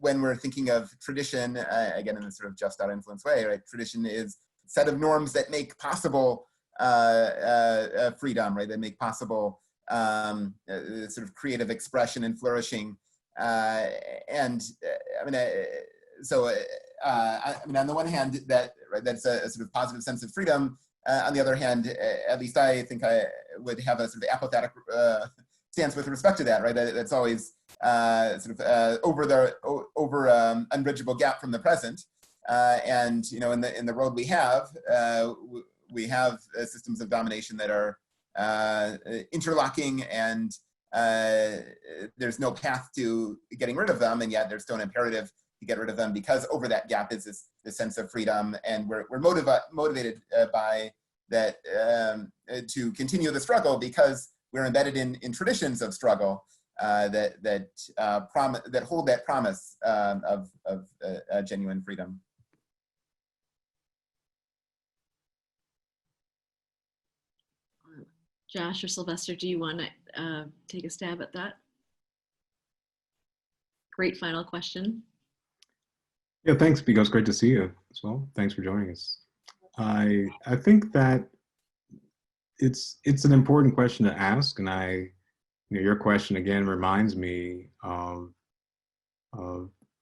S5: when we're thinking of tradition, again, in a sort of just out influence way, right? Tradition is a set of norms that make possible freedom, right? That make possible sort of creative expression and flourishing. On the one hand, that's a sort of positive sense of freedom. On the other hand, at least I think I would have a sort of apathetic stance with respect to that, right? That's always over unbridgeable gap from the present. In the world we have systems of domination that are interlocking, and there's no path to getting rid of them, and yet there's still an imperative to get rid of them, because over that gap is this sense of freedom, and we're motivated by that to continue the struggle, because we're embedded in traditions of struggle that hold that promise of genuine freedom.
S2: Josh or Sylvester, do you want to take a stab at that? Great final question.
S3: Yeah, thanks, because great to see you as well. Thanks for joining us. I think that it's an important question to ask, and your question again reminds me of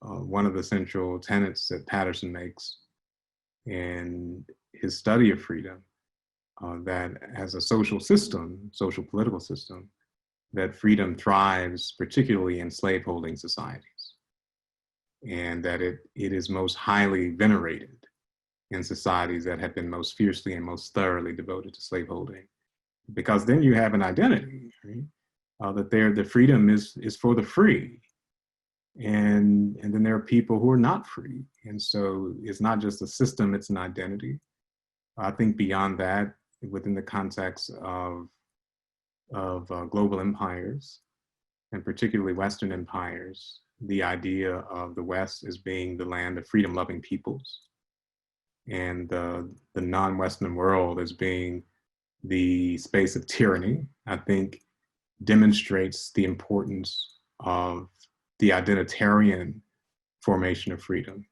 S3: one of the central tenets that Patterson makes in his study of freedom, that as a social political system, that freedom thrives particularly in slaveholding societies, and that it is most highly venerated in societies that have been most fiercely and most thoroughly devoted to slaveholding, because then you have an identity, right? That the freedom is for the free, and then there are people who are not free, and so it's not just a system; it's an identity. I think beyond that, within the context of global empires, and particularly Western empires, the idea of the West as being the land of freedom-loving peoples, and the non-Western world as being the space of tyranny, I think demonstrates the importance of the identitarian formation of freedom.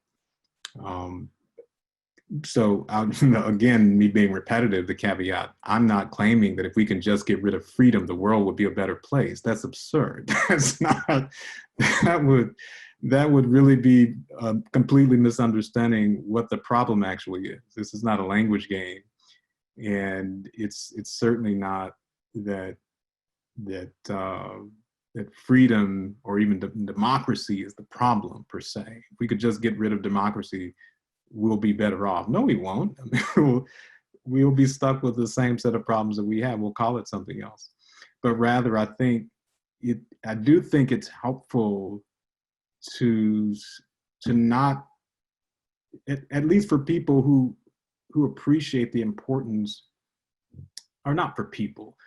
S3: So again, me being repetitive, the caveat, I'm not claiming that if we can just get rid of freedom, the world would be a better place. That's absurd. That's not, that would really be completely misunderstanding what the problem actually is. This is not a language game. And it's certainly not that freedom or even democracy is the problem per se. If we could just get rid of democracy, we'll be better off. No, we won't. I mean, we'll be stuck with the same set of problems that we have. We'll call it something else. But rather, I do think it's helpful to not, at least for people who appreciate the importance, or not for people,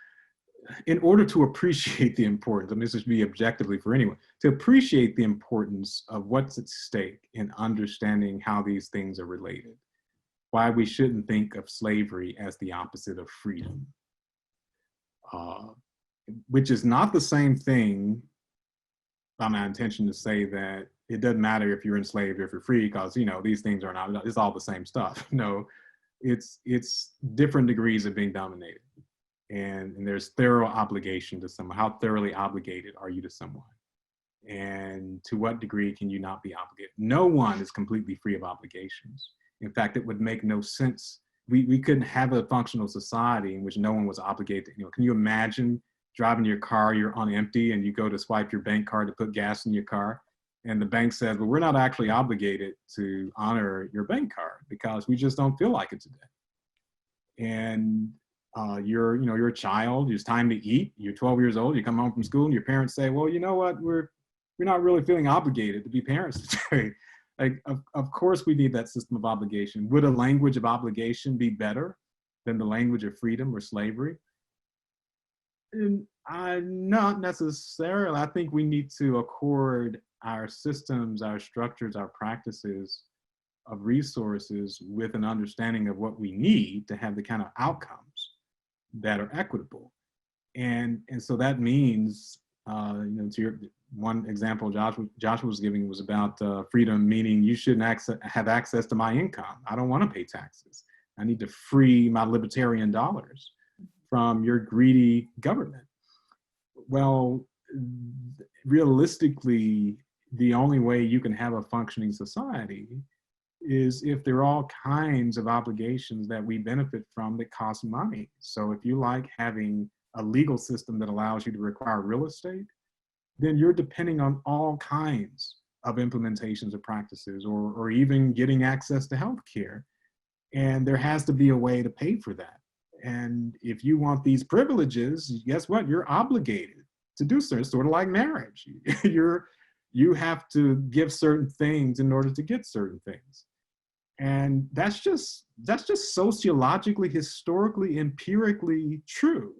S3: in order to appreciate the importance, let me just be objectively for anyone, to appreciate the importance of what's at stake in understanding how these things are related, why we shouldn't think of slavery as the opposite of freedom. which is not the same thing by my intention to say that it doesn't matter if you're enslaved or if you're free, because, you know, these things are not, it's all the same stuff. No, it's different degrees of being dominated. And there's thorough obligation to someone. How thoroughly obligated are you to someone? And to what degree can you not be obligated? No one is completely free of obligations. In fact, it would make no sense. We couldn't have a functional society in which no one was obligated. You know, can you imagine driving your car, you're on empty, and you go to swipe your bank card to put gas in your car, and the bank says, well, we're not actually obligated to honor your bank card because we just don't feel like it today. And you're a child, it's time to eat, you're 12 years old, you come home from school, and your parents say, well, you know what, we're not really feeling obligated to be parents today. Like, of course we need that system of obligation. Would a language of obligation be better than the language of freedom or slavery? And not necessarily. I think we need to accord our systems, our structures, our practices of resources with an understanding of what we need to have the kind of outcomes that are equitable. And so that means, you know, to your one example Joshua was giving was about freedom, meaning you shouldn't have access to my income. I don't want to pay taxes. I need to free my libertarian dollars from your greedy government. Well, realistically, the only way you can have a functioning society is if there are all kinds of obligations that we benefit from that cost money. So if you like having a legal system that allows you to require real estate, then you're depending on all kinds of implementations of practices, or even getting access to healthcare. And there has to be a way to pay for that. And if you want these privileges, guess what? You're obligated to do so. It's sort of like marriage. You have to give certain things in order to get certain things. And that's just sociologically, historically, empirically true.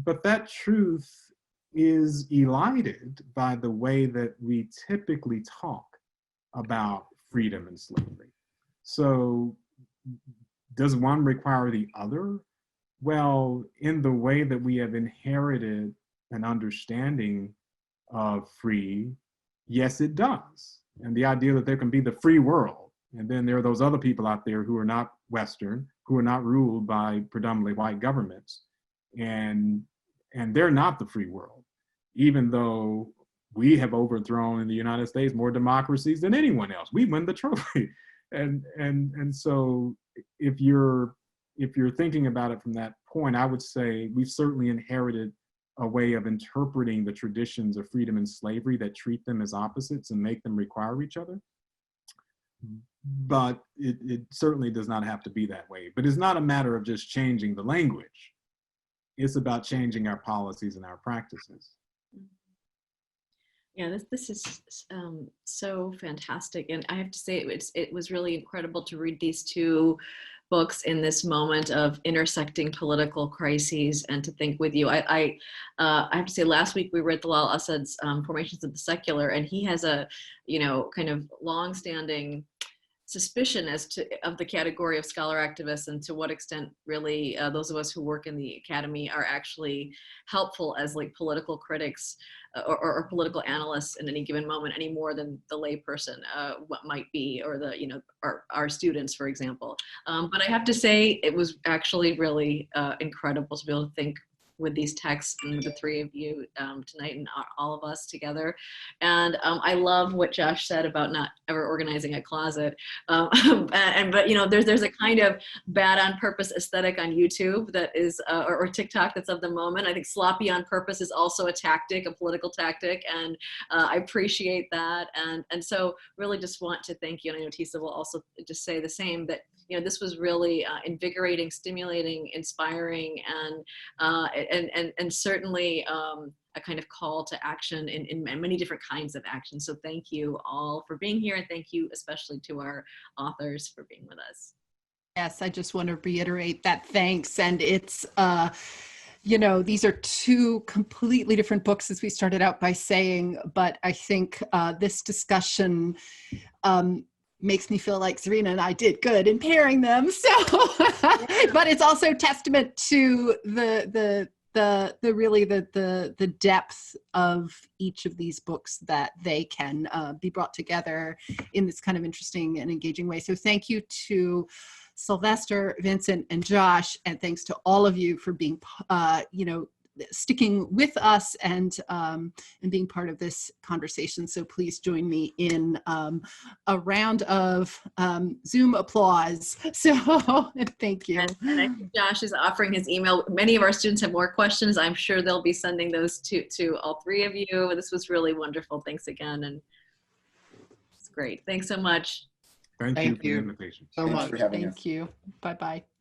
S3: But that truth is elided by the way that we typically talk about freedom and slavery. So does one require the other? Well, in the way that we have inherited an understanding of free, yes, it does. And the idea that there can be the free world, and then there are those other people out there who are not Western, who are not ruled by predominantly white governments, and they're not the free world, even though we have overthrown in the United States more democracies than anyone else. We win the trophy. And so if you're thinking about it from that point, I would say we've certainly inherited a way of interpreting the traditions of freedom and slavery that treat them as opposites and make them require each other. But it certainly does not have to be that way. But it's not a matter of just changing the language. It's about changing our policies and our practices.
S2: Yeah, this is so fantastic. And I have to say, it was really incredible to read these two books in this moment of intersecting political crises and to think with you. I have to say, last week we read Talal Asad's Formations of the Secular, and he has a, kind of long-standing suspicion of the category of scholar activists, and to what extent really those of us who work in the academy are actually helpful as like political critics or political analysts in any given moment, any more than the layperson what might be, or the our students, for example. But I have to say, it was actually really incredible to be able to think with these texts and the three of you tonight, and all of us together. And I love what Josh said about not ever organizing a closet. But there's a kind of bad on purpose aesthetic on YouTube that is, or TikTok, that's of the moment. I think sloppy on purpose is also a tactic, a political tactic, and I appreciate that. And so really just want to thank you, and I know Tisa will also just say the same, that this was really invigorating, stimulating, inspiring, and certainly a kind of call to action in many different kinds of action. So thank you all for being here, and thank you especially to our authors for being with us.
S1: Yes, I just want to reiterate that thanks. And it's, these are two completely different books, as we started out by saying, but I think this discussion makes me feel like Zareena and I did good in pairing them. So, but it's also testament to the the depth of each of these books, that they can be brought together in this kind of interesting and engaging way. So thank you to Sylvester, Vincent, and Josh, and thanks to all of you for being, sticking with us and being part of this conversation. So please join me in a round of Zoom applause. So thank you.
S2: And I think Josh is offering his email. Many of our students have more questions. I'm sure they'll be sending those to all three of you. This was really wonderful. Thanks again. And it's great. Thanks so much.
S3: Thank you for the invitation.
S5: Thanks for having us.
S1: Thank you. Bye-bye.